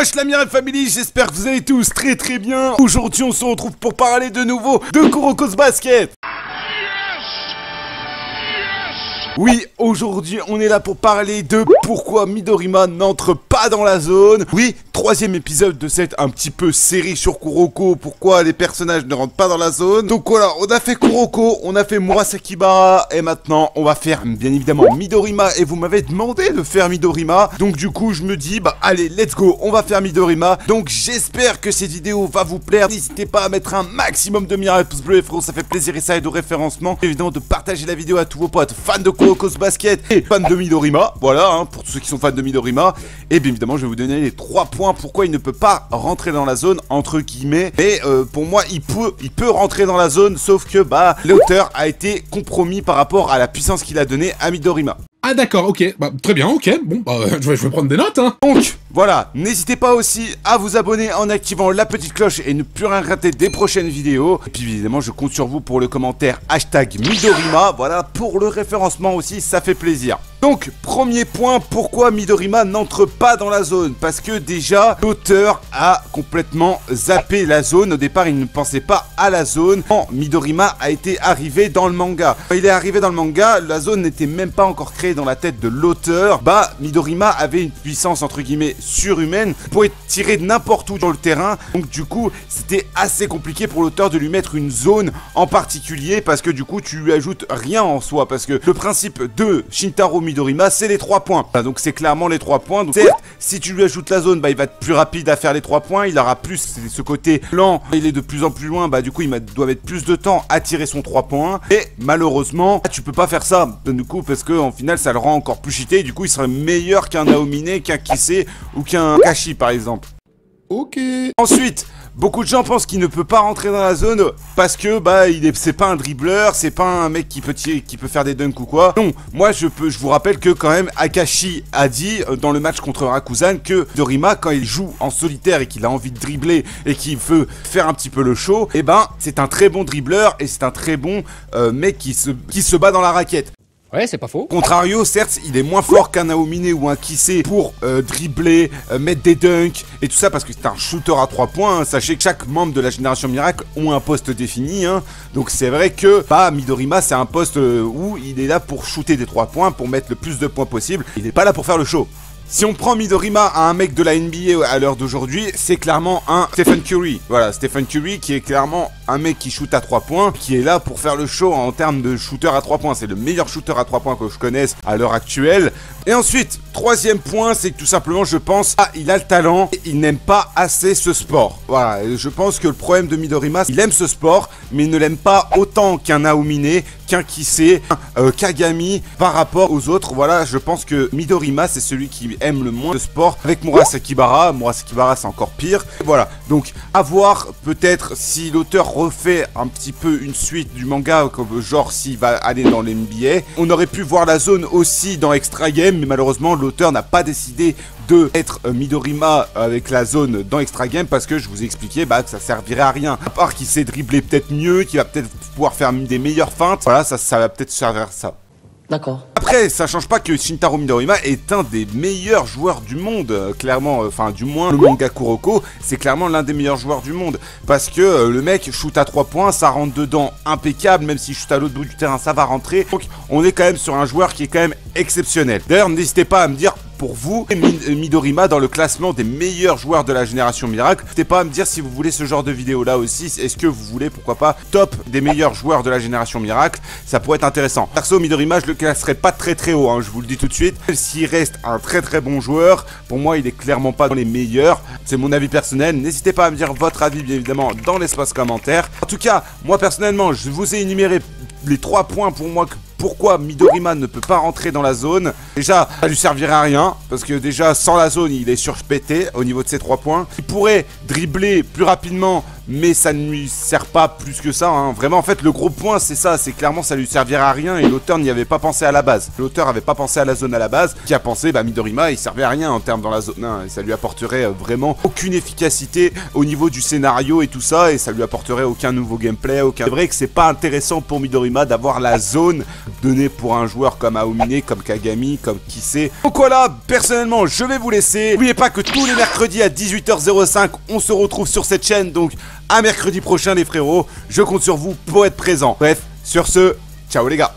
Wesh la Mirel Family, j'espère que vous allez tous très bien. Aujourd'hui on se retrouve pour parler de nouveau de Kuroko's Basket. Oui, aujourd'hui on est là pour parler de pourquoi Midorima n'entre pas dans la zone. Oui, troisième épisode de cette un petit peu série sur Kuroko, pourquoi les personnages ne rentrent pas dans la zone. Donc voilà, on a fait Kuroko, on a fait Murasakibara et maintenant on va faire bien évidemment Midorima. Et vous m'avez demandé de faire Midorima, donc du coup je me dis bah allez let's go, on va faire Midorima. Donc j'espère que cette vidéo va vous plaire. N'hésitez pas à mettre un maximum de miracles pouces bleus les frérots, ça fait plaisir et ça aide au référencement. Évidemment de partager la vidéo à tous vos potes fans de Kuroko's Basket et fans de Midorima, voilà, hein, pour tous ceux qui sont fans de Midorima. Et bien évidemment je vais vous donner les 3 points pourquoi il ne peut pas rentrer dans la zone, entre guillemets. Mais pour moi il peut rentrer dans la zone, sauf que bah l'auteur a été compromis par rapport à la puissance qu'il a donnée à Midorima. Ah d'accord, ok, bah, très bien, ok, bon, bah, je vais prendre des notes, hein. Donc, voilà, n'hésitez pas aussi à vous abonner en activant la petite cloche et ne plus rien rater des prochaines vidéos. Et puis évidemment, je compte sur vous pour le commentaire hashtag Midorima, voilà, pour le référencement aussi, ça fait plaisir. Donc, premier point, pourquoi Midorima n'entre pas dans la zone? Parce que déjà, l'auteur a complètement zappé la zone. Au départ, il ne pensait pas à la zone. Quand Midorima a été arrivé dans le manga. Quand il est arrivé dans le manga, la zone n'était même pas encore créée dans la tête de l'auteur. Bah, Midorima avait une puissance entre guillemets surhumaine. Il pouvait tirer de n'importe où dans le terrain. Donc du coup, c'était assez compliqué pour l'auteur de lui mettre une zone en particulier. Parce que du coup, tu lui ajoutes rien en soi. Parce que le principe de Shintaro Midorima, c'est les 3 points. Voilà, donc c'est clairement les 3 points. Donc certes, si tu lui ajoutes la zone, bah il va être plus rapide à faire les 3 points. Il aura plus ce côté lent. Il est de plus en plus loin. Bah du coup, il doit mettre plus de temps à tirer son 3 points. Et malheureusement, tu peux pas faire ça. Du coup, parce que en final, ça le rend encore plus cheaté. Et du coup, il serait meilleur qu'un Naomine, qu'un Kisei ou qu'un Kashi par exemple. Ok. Ensuite, beaucoup de gens pensent qu'il ne peut pas rentrer dans la zone parce que bah c'est pas un dribbleur, c'est pas un mec qui peut faire des dunks ou quoi. Non, moi je vous rappelle que quand même Akashi a dit dans le match contre Rakuzan que Midorima, quand il joue en solitaire et qu'il a envie de dribbler et qu'il veut faire un petit peu le show, et ben c'est un très bon dribbleur et c'est un très bon mec qui se bat dans la raquette. Ouais, c'est pas faux. Contrario, certes, il est moins fort qu'un Naomine ou un Kisei pour dribbler, mettre des dunks et tout ça parce que c'est un shooter à 3 points. Hein. Sachez que chaque membre de la Génération Miracle ont un poste défini. Hein. Donc c'est vrai que bah, Midorima, c'est un poste où il est là pour shooter des 3 points, pour mettre le plus de points possible. Il n'est pas là pour faire le show. Si on prend Midorima à un mec de la NBA à l'heure d'aujourd'hui, c'est clairement un Stephen Curry. Voilà, Stephen Curry qui est clairement un mec qui shoot à 3 points, qui est là pour faire le show en termes de shooter à 3 points. C'est le meilleur shooter à 3 points que je connaisse à l'heure actuelle. Et ensuite, troisième point, c'est que tout simplement, je pense, il a le talent et il n'aime pas assez ce sport. Voilà, je pense que le problème de Midorima, il aime ce sport, mais il ne l'aime pas autant qu'un Naomine, qu'un Kisei, Kagami, par rapport aux autres. Voilà, je pense que Midorima, c'est celui qui aime le moins de sport avec Murasakibara. Murasakibara, c'est encore pire. Voilà, donc à voir peut-être si l'auteur refait un petit peu une suite du manga, comme genre s'il va aller dans l'NBA. On aurait pu voir la zone aussi dans Extra Game, mais malheureusement l'auteur n'a pas décidé de être Midorima avec la zone dans Extra Game parce que je vous ai expliqué bah, que ça servirait à rien. À part qu'il sait dribbler peut-être mieux, qu'il va peut-être pouvoir faire des meilleures feintes. Voilà, ça va peut-être servir à ça. D'accord. Après, ça change pas que Shintaro Midorima est un des meilleurs joueurs du monde, clairement, enfin du moins le manga Kuroko, c'est clairement l'un des meilleurs joueurs du monde, parce que le mec shoot à 3 points, ça rentre dedans impeccable, même s'il shoot à l'autre bout du terrain, ça va rentrer, donc on est quand même sur un joueur qui est quand même exceptionnel. D'ailleurs, n'hésitez pas à me dire pour vous, Midorima dans le classement des meilleurs joueurs de la Génération Miracle. N'hésitez pas à me dire si vous voulez ce genre de vidéo là aussi. Est-ce que vous voulez, pourquoi pas, top des meilleurs joueurs de la Génération Miracle? Ça pourrait être intéressant. Perso, Midorima, je le classerai pas très haut, hein, je vous le dis tout de suite. S'il reste un très bon joueur, pour moi, il est clairement pas dans les meilleurs. C'est mon avis personnel. N'hésitez pas à me dire votre avis, bien évidemment, dans l'espace commentaire. En tout cas, moi personnellement, je vous ai énuméré les 3 points pour moi pourquoi Midorima ne peut pas rentrer dans la zone. Déjà, ça lui servirait à rien, parce que déjà, sans la zone, il est surpété au niveau de ses 3 points. Il pourrait dribbler plus rapidement, mais ça ne lui sert pas plus que ça, hein. Vraiment, en fait, le gros point, c'est ça, c'est clairement, ça lui servirait à rien, et l'auteur n'y avait pas pensé à la base. L'auteur avait pas pensé à la zone à la base, qui a pensé, bah, Midorima, il servait à rien en termes dans la zone 1, et ça lui apporterait vraiment aucune efficacité au niveau du scénario et tout ça, et ça lui apporterait aucun nouveau gameplay, aucun... C'est vrai que c'est pas intéressant pour Midorima d'avoir la zone donnée pour un joueur comme Aomine, comme Kagami, comme qui sait. Donc voilà, personnellement, je vais vous laisser. N'oubliez pas que tous les mercredis à 18h05, on se retrouve sur cette chaîne, donc à mercredi prochain les frérots, je compte sur vous pour être présent. Bref, sur ce, ciao les gars.